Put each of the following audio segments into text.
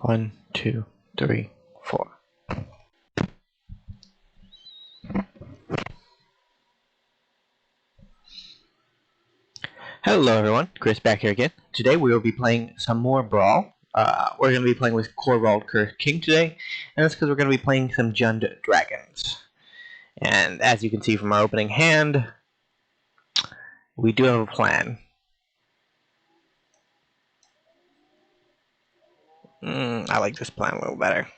1, 2, 3, 4. Hello everyone, Chris back here again. Today we will be playing some more Brawl. We're going to be playing with Corvold Cursed King today, and that's because we're going to be playing some Jund Dragons. And as you can see from our opening hand, we do have a plan. I like this plan a little better.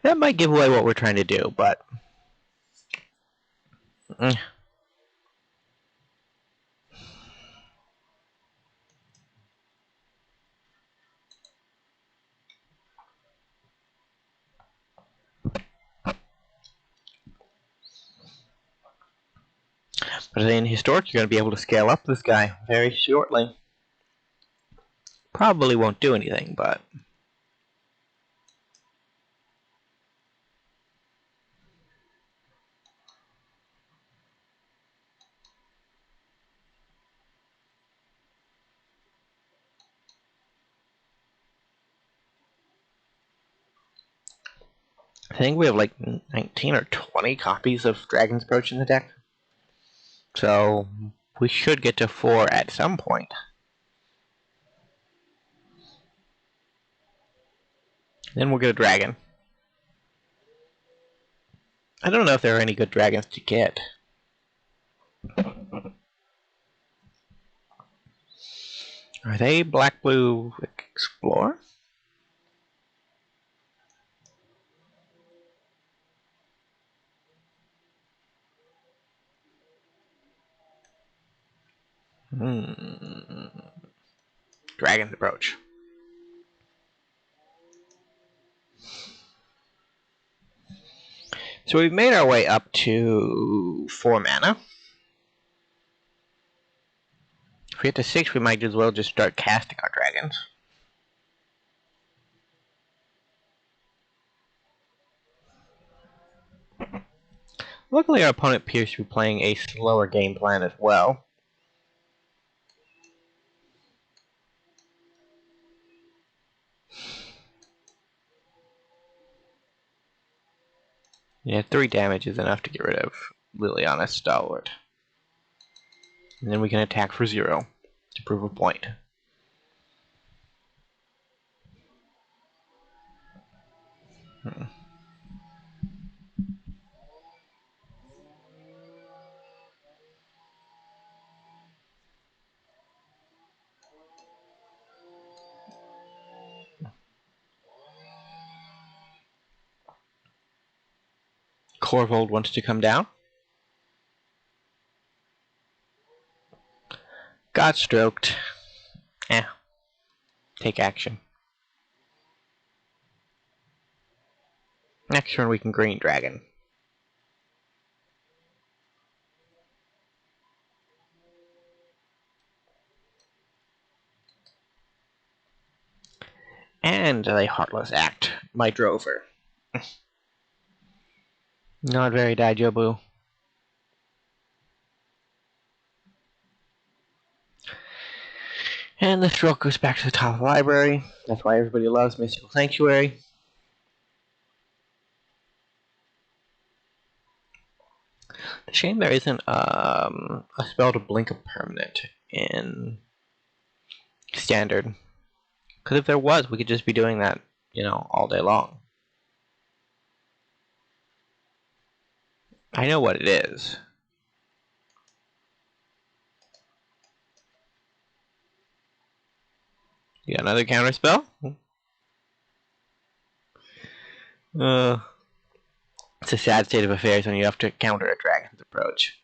That might give away what we're trying to do, but But in Historic, you're going to be able to scale up this guy very shortly. Probably won't do anything, but I think we have like 19 or 20 copies of Dragon's Approach in the deck. So we should get to 4 at some point. Then we'll get a dragon. I don't know if there are any good dragons to get. Are they black-blue Explorer? Dragon's Approach. So we've made our way up to 4 mana. If we get to 6, we might as well just start casting our dragons. Luckily, our opponent appears to be playing a slower game plan as well. Yeah, 3 damage is enough to get rid of Liliana's Stalwart. And then we can attack for 0 to prove a point. Corvold wants to come down. Got stroked. Take action. Next turn we can Green Dragon. And a Heartless Act, my Drover. Not very Daijobu. And the stroke goes back to the top of the library. That's why everybody loves Mystical Sanctuary. The shame there isn't a spell to blink a permanent in Standard. Because if there was, we could just be doing that, all day long. I know what it is. You got another counter spell? It's a sad state of affairs when you have to counter a Dragon's Approach.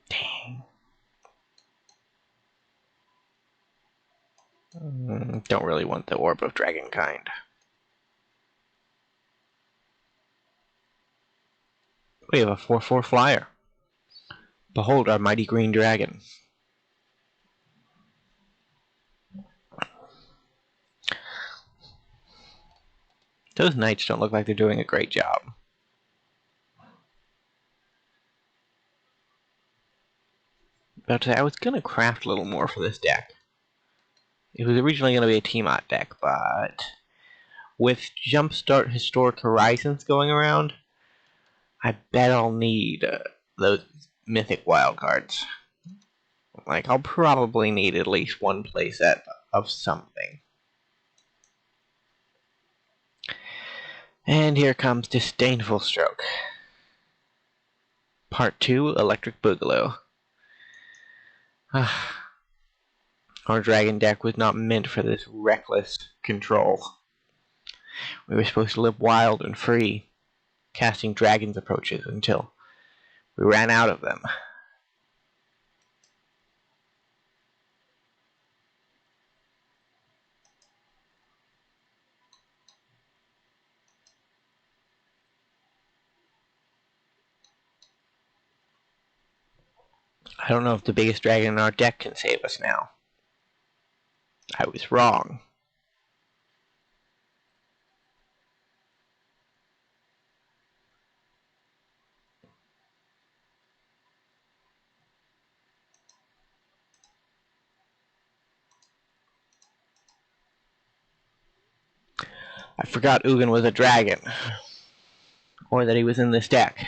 Dang. Don't really want the Orb of Dragonkind. We have a 4/4 flyer. Behold our mighty green dragon. Those knights don't look like they're doing a great job. About to say, I was gonna craft a little more for this deck. It was originally gonna be a Team-Out deck, but with Jumpstart Historic Horizons going around, I bet I'll need those mythic wildcards. Like, I'll probably need at least one playset of something. And here comes Disdainful Stroke. Part 2, Electric Boogaloo. Our dragon deck was not meant for this reckless control. We were supposed to live wild and free, casting dragon's approaches until we ran out of them. I don't know if the biggest dragon in our deck can save us now. I was wrong. I forgot Ugin was a dragon. Or that he was in this deck.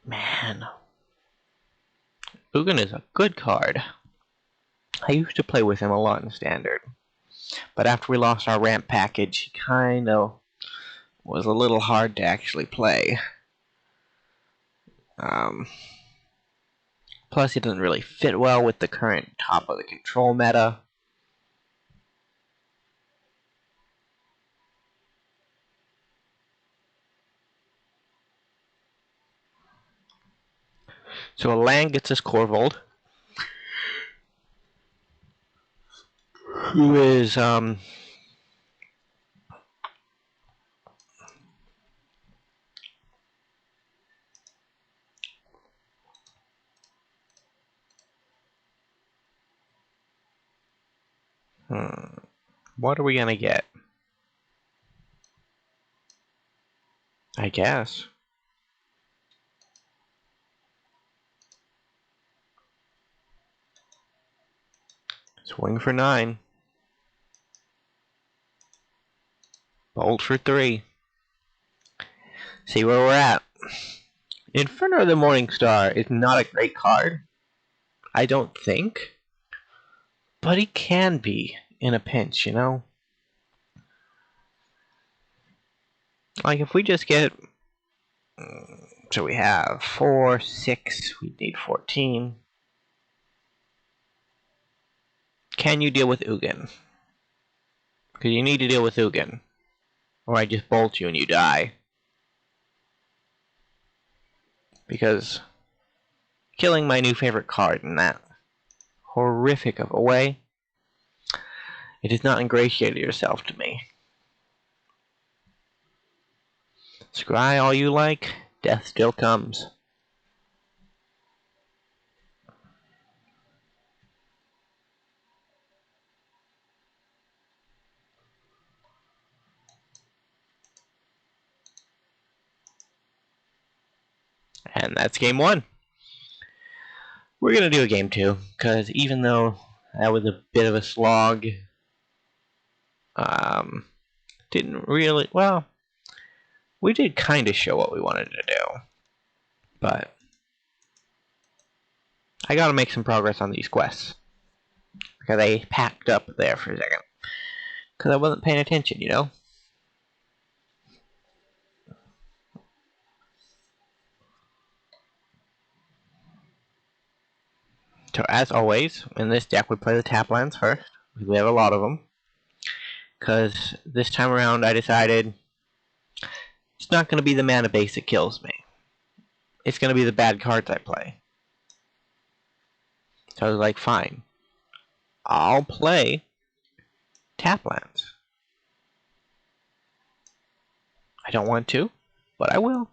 Man. Ugin is a good card. I used to play with him a lot in Standard. But after we lost our ramp package, he kind of was a little hard to actually play. Plus, he doesn't really fit well with the current top of the control meta. So a land gets us Corvold, who is what are we gonna get? I guess. Swing for 9. Bolt for 3. See where we're at. Inferno of the Morning Star is not a great card. I don't think. But he can be in a pinch, you know? Like, if we just get... So we have 4, 6, we need 14. Can you deal with Ugin? Because you need to deal with Ugin. Or I just bolt you and you die. Because killing my new favorite card in that horrific of a way, it has not ingratiated yourself to me. Scry all you like, death still comes. And that's game 1. We're going to do a game 2, because even though that was a bit of a slog, didn't really, well, we did kind of show what we wanted to do. But I got to make some progress on these quests. Because I packed up there for a second. Because I wasn't paying attention, you know? So as always, in this deck we play the tap lands first, because we have a lot of them. Because this time around I decided It's not going to be the mana base that kills me. It's going to be the bad cards I play. So I was like, fine. I'll play tap lands. I don't want to, but I will.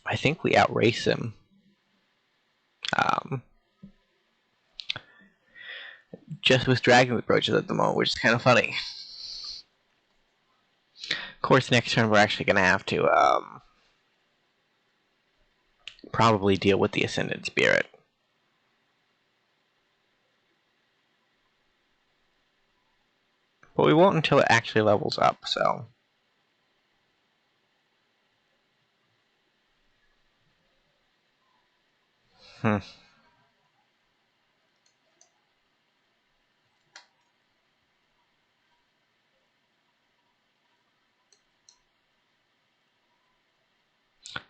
I think we outrace him. Just with dragon approaches at the moment, which is kind of funny. Of course, next turn we're actually going to have to probably deal with the Ascendant Spirit. But we won't until it actually levels up, so...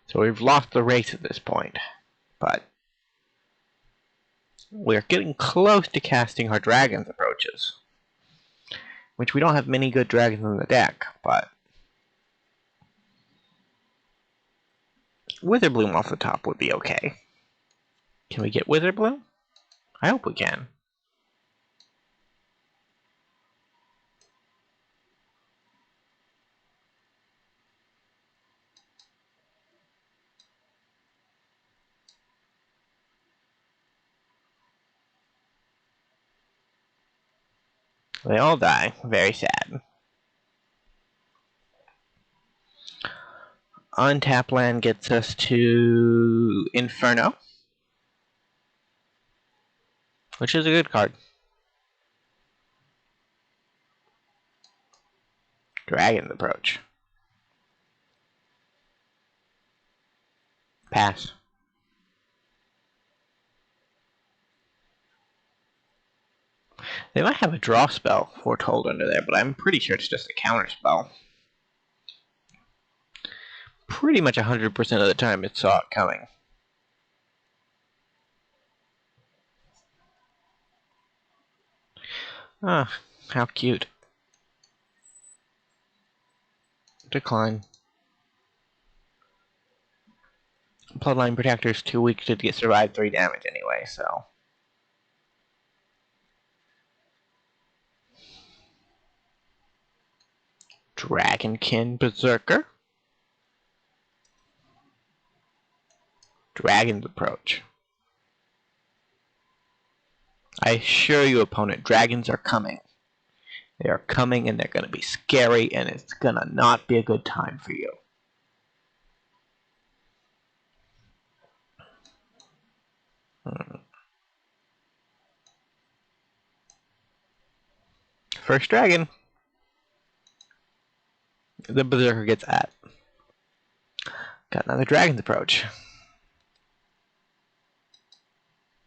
So we've lost the race at this point, but we're getting close to casting our Dragon's Approaches, which we don't have many good dragons in the deck, but Witherbloom off the top would be okay. Can we get Witherbloom? I hope we can. They all die. Very sad. Untap land gets us to Inferno, which is a good card. Dragon's Approach. Pass. They might have a draw spell foretold under there, but I'm pretty sure it's just a counter spell. Pretty much 100% of the time it saw it coming. Ah, how cute. Decline. Bloodline Protector is too weak to get survive 3 damage anyway, so... Dragonkin Berserker. Dragon's Approach. I assure you, opponent, dragons are coming. They are coming and they're going to be scary and it's going to not be a good time for you. First dragon. The Berserker gets at. Got another Dragon's Approach.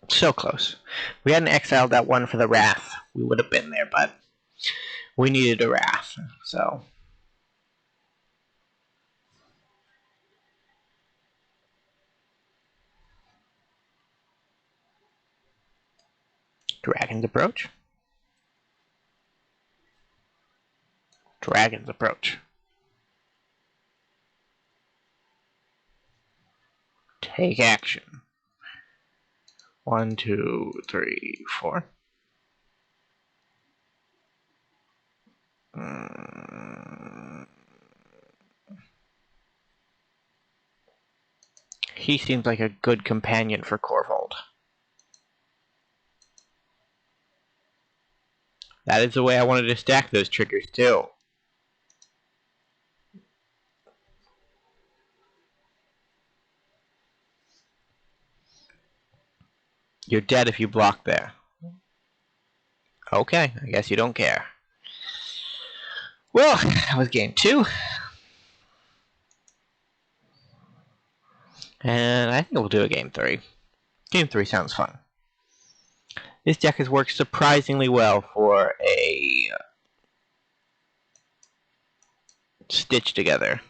So close. If we hadn't exiled that one for the Wrath, we would have been there, but we needed a Wrath, so... Dragon's Approach. Dragon's Approach. Take action. 1, 2, 3, 4. He seems like a good companion for Corvold. That is the way I wanted to stack those triggers too. You're dead if you block there. Okay, I guess you don't care. Well, that was game 2. And I think we'll do a game 3. Game 3 sounds fun. This deck has worked surprisingly well for a stitched together.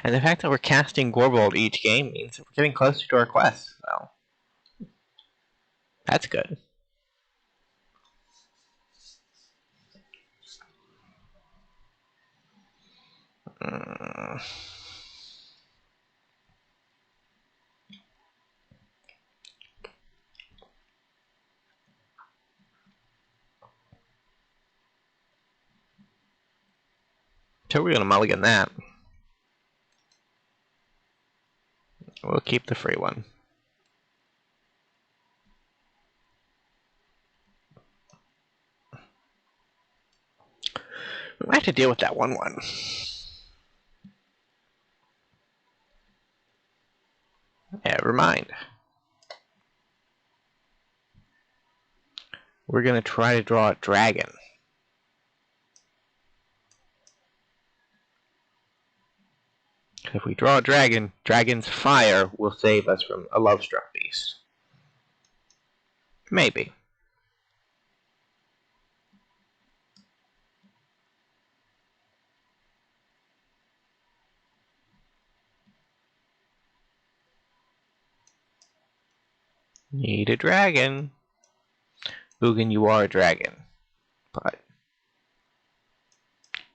And the fact that we're casting Gorbald each game means that we're getting closer to our quest, so that's good. So we're gonna mulligan that. We'll keep the free one. We might have to deal with that 1/1. Never mind. We're gonna try to draw a dragon. If we draw a dragon, Dragon's Fire will save us from a Love-Struck Beast. Maybe. Need a dragon. Ugin, you are a dragon. But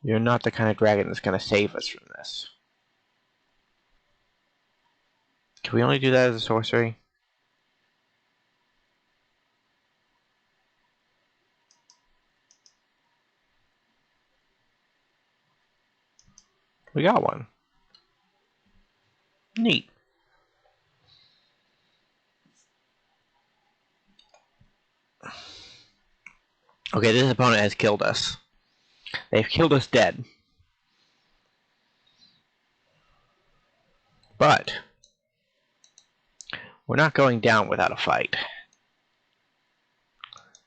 you're not the kind of dragon that's going to save us from this. Can we only do that as a sorcery? We got one. Neat. Okay, this opponent has killed us. They've killed us dead. But we're not going down without a fight.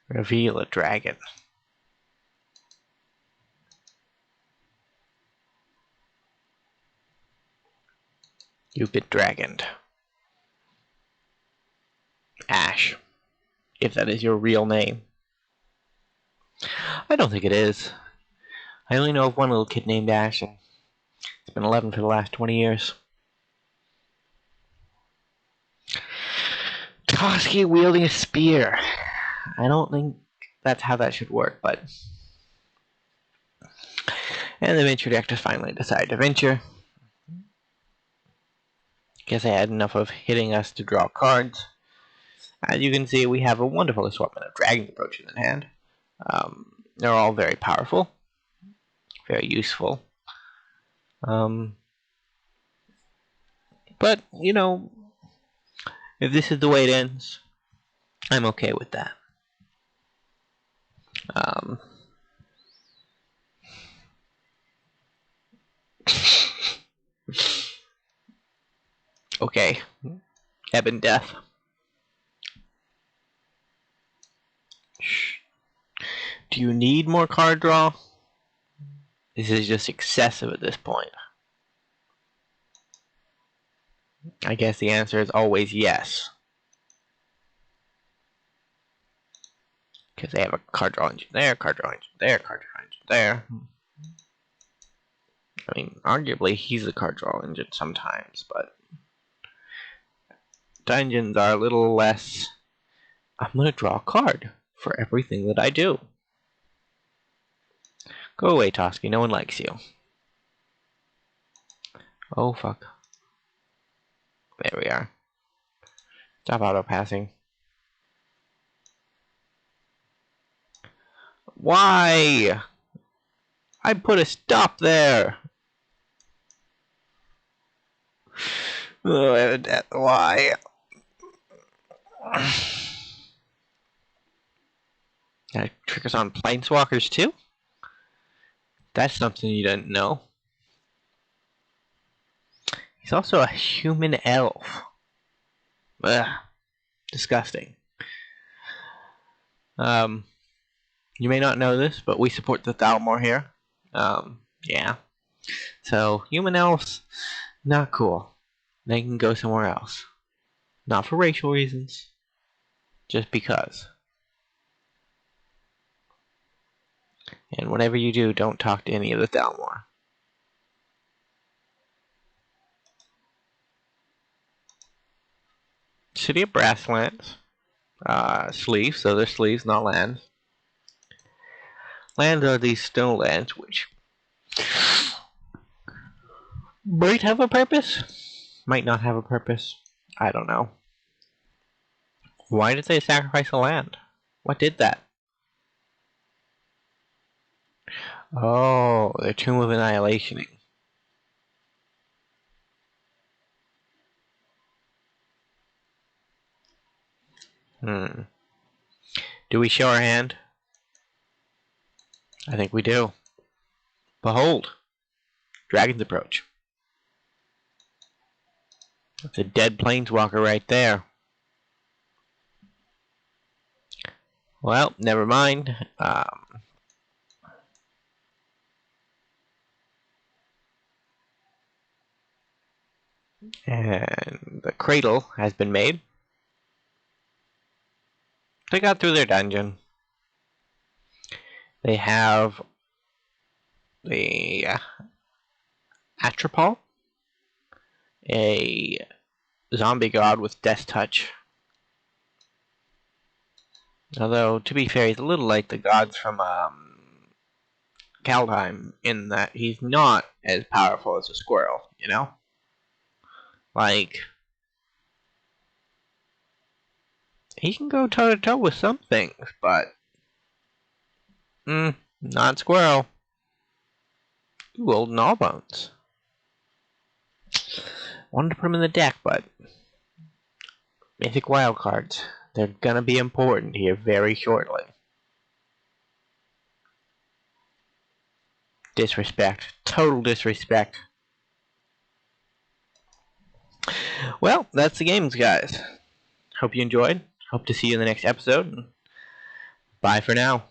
Reveal a dragon. You've been dragoned. Ash. If that is your real name. I don't think it is. I only know of one little kid named Ash, and it's been 11 for the last 20 years. Toski wielding a spear. I don't think that's how that should work, but... And the venture deck just finally decided to venture. Guess I had enough of hitting us to draw cards. As you can see, we have a wonderful assortment of dragon approaches in hand. They're all very powerful, very useful. But, you know, if this is the way it ends, I'm okay with that. Okay. Ebon Death. Do you need more card draw? This is just excessive at this point. I guess the answer is always yes. Because they have a card draw engine there, card draw engine there, card draw engine there. I mean, arguably he's the card draw engine sometimes, but dungeons are a little less. I'm gonna draw a card for everything that I do. Go away, Toski. No one likes you. Oh, fuck. There we are. Stop auto-passing. Why? I put a stop there. Why? That triggers on planeswalkers too? That's something you didn't know. He's also a human elf. Ugh. Disgusting. You may not know this, but we support the Thalmor here. Yeah. So, human elves, not cool. They can go somewhere else. Not for racial reasons. Just because. And whatever you do, don't talk to any of the Thalmor. City of Brasslands. Sleeves, so they're sleeves, not lands. Lands are these stone lands, which might have a purpose, might not have a purpose. I don't know. Why did they sacrifice a land? What did that? Oh, their Tomb of Annihilationing. Do we show our hand? I think we do. Behold, Dragon's Approach. That's a dead planeswalker right there. Well, never mind. And the cradle has been made. They got through their dungeon. They have the Atropal, a zombie god with Death Touch. Although, to be fair, he's a little like the gods from Kaldheim in that he's not as powerful as a squirrel, you know? Like, he can go toe-to-toe with some things, but not squirrel. Ooh, old Gnawbones. Wanted to put him in the deck, but Mythic wildcards. They're gonna be important here very shortly. Disrespect. Total disrespect. Well, that's the games, guys. Hope you enjoyed. Hope to see you in the next episode. Bye for now.